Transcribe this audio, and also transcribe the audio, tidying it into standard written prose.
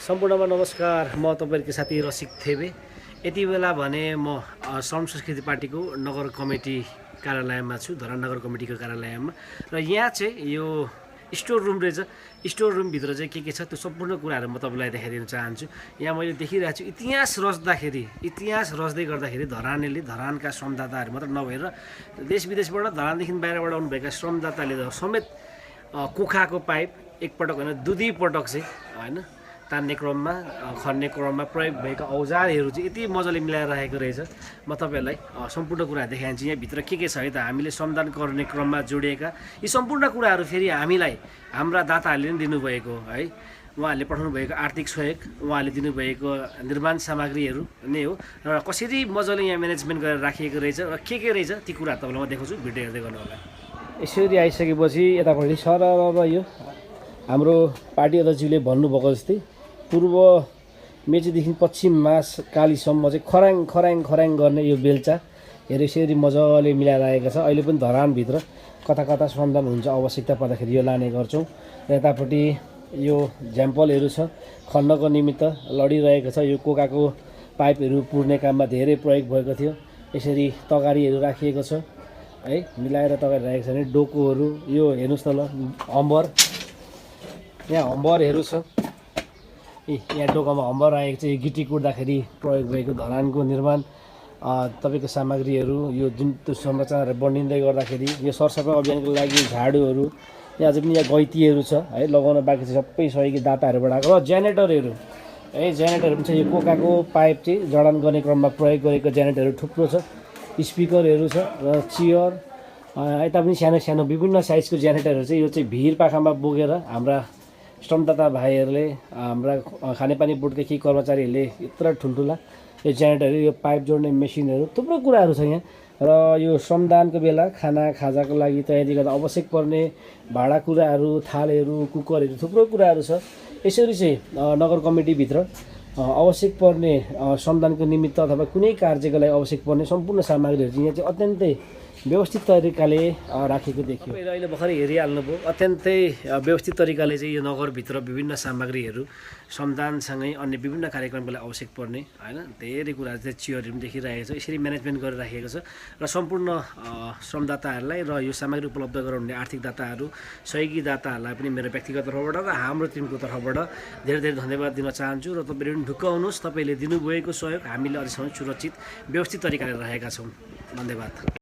सम्पूर्णमा नमस्कार। म तपाईहरुको साथी रसिक थेबे। यति बेला भने म श्रम संस्कृति पार्टीको नगर कमिटी कार्यालयमा छु, धरान नगर कमिटीको कार्यालयमा। र यहाँ चाहिँ यो स्टोर रुम रहेछ। स्टोर रुम भित्र चाहिँ के छ त्यो सम्पूर्ण कुराहरु म तपाईलाई देखाइदिन चाहन्छु। यहाँ मैले देखिरहेको छु इतिहास रच्दै गर्दाखेरि धरानका श्रमदाताहरु मात्र नभएर देश विदेशबाट धरानदेखि बाहिरबाट आउनुभएका श्रमदाताले समेत कुखाको पाइप एकपटक हैन दुई पटक चाहिँ हैन तान्ने क्रममा खन्ने क्रममा प्रयोग भएका औजारहरू चाहिँ यति मजाले मिलाएर राखेको रहेछ। म तपाईहरुलाई सम्पूर्ण कुरा देखाइदिन्छु। यहाँ भित्र के छ है त हामीले श्रमदान गर्ने क्रममा जोडिएका यी सम्पूर्ण कुराहरू फेरि हामीलाई हाम्रा दाताहरूले नै दिनुभएको है। उहाँहरूले पठाउनु भएको आर्थिक सहयोग, उहाँहरूले दिनुभएको निर्माण सामग्रीहरू नै हो र कसरी मजाले यहाँ म्यानेजमेन्ट गरेर राखिएको रहेछ र के रहेछ ती कुराहरू तपाईलाई म देखाउँछु। भिडियो हेर्दै गर्नु होला। यसरी आइसकेपछि यतापट्टि सरर यो हाम्रो पार्टी अध्यक्षले भन्नुभएको जस्तै पूर्व मेचीदेखि पश्चिम महाकालीसम्म चाहिँ खराङ गर्ने यो बेल्चा हेरे यसरी मजाले मिलाएर आएको छ। अहिले पनि धरानभित्र कता श्रमदान हुन्छ आवश्यकता पर्दाखेरि यो लाने गर्छौँ। र यतापट्टि यो झ्याम्पलहरू छ खन्नको निमित्त लडिरहेको छ। यो कोकाको पाइपहरू पुर्ने काममा धेरै प्रयोग भएको थियो। यसरी तगारीहरू राखिएको छ है, मिलाएर तगारी राखेको छ भने डोकोहरू यो हेर्नुहोस् न ल हम्बर, यहाँ हम्बरहरू छ। यहाँ डोकामा हम्बर राखेको छ। यो गिटी कुट्दाखेरि प्रयोग भएको धरानको निर्माण तपाईको सामग्रीहरू यो जुन त्यो संरचनाहरू बनिँदै गर्दाखेरि यो सरसफाइ अभियानको लागि झाडुहरू यहाँ अझै पनि यहाँ गैतीहरू छ है, लगाउन बाँकी छ। सबै सहयोगी दाताहरूबाट आएको र जेनेरेटरहरू है, जेनेरेटरहरू पनि छ। यो कोकाको पाइप चाहिँ जडान गर्ने क्रममा प्रयोग गरेको जेनेरेटरहरू थुप्रो छ। स्पिकरहरू छ र चियर यता पनि सानो विभिन्न साइजको जेनेरेटरहरू चाहिँ यो चाहिँ भिर पाखामा बोकेर हाम्रा श्रमदाता भाइहरूले हाम्रा खानेपानी बोर्डका केही कर्मचारीहरूले यत्र ठुल्ठुला यो जेनेरेटरहरू, यो पाइप जोड्ने मेसिनहरू थुप्रो कुराहरू छ यहाँ। र यो श्रमदानको बेला खाजाको लागि तयारी गर्दा आवश्यक पर्ने भाँडाकुँडाहरू, थालहरू, कुकरहरू थुप्रो कुराहरू छ। यसरी चाहिँ नगर कमिटीभित्र आवश्यक पर्ने श्रमदानको निमित्त अथवा कुनै कार्यको लागि आवश्यक पर्ने सम्पूर्ण सामग्रीहरू चाहिँ यहाँ चाहिँ अत्यन्तै व्यवस्थित तरिकाले राखेको देखियो। अहिले भर्खरै हेरिहाल्नुभयो अत्यन्तै व्यवस्थित तरिकाले चाहिँ यो नगरभित्र विभिन्न सामग्रीहरू श्रमदानसँगै अन्य विभिन्न कार्यक्रमको लागि आवश्यक पर्ने हैन धेरै कुराहरू चाहिँ चियरहरू पनि देखिरहेको छ। यसरी म्यानेजमेन्ट गरेर राखेको छ र सम्पूर्ण श्रमदाताहरूलाई र यो सामग्री उपलब्ध गराउने आर्थिक दाताहरू, सहयोगी दाताहरूलाई पनि मेरो व्यक्तिगत तर्फबाट र हाम्रो टिमको तर्फबाट धेरै धन्यवाद दिन चाहन्छु। र तपाईहरु पनि ढुक्क हुनुहोस्, तपाईले दिनुभएको सहयोग हामीले अझैसम्म सुरक्षित व्यवस्थित तरिकाले राखेका छौँ। धन्यवाद।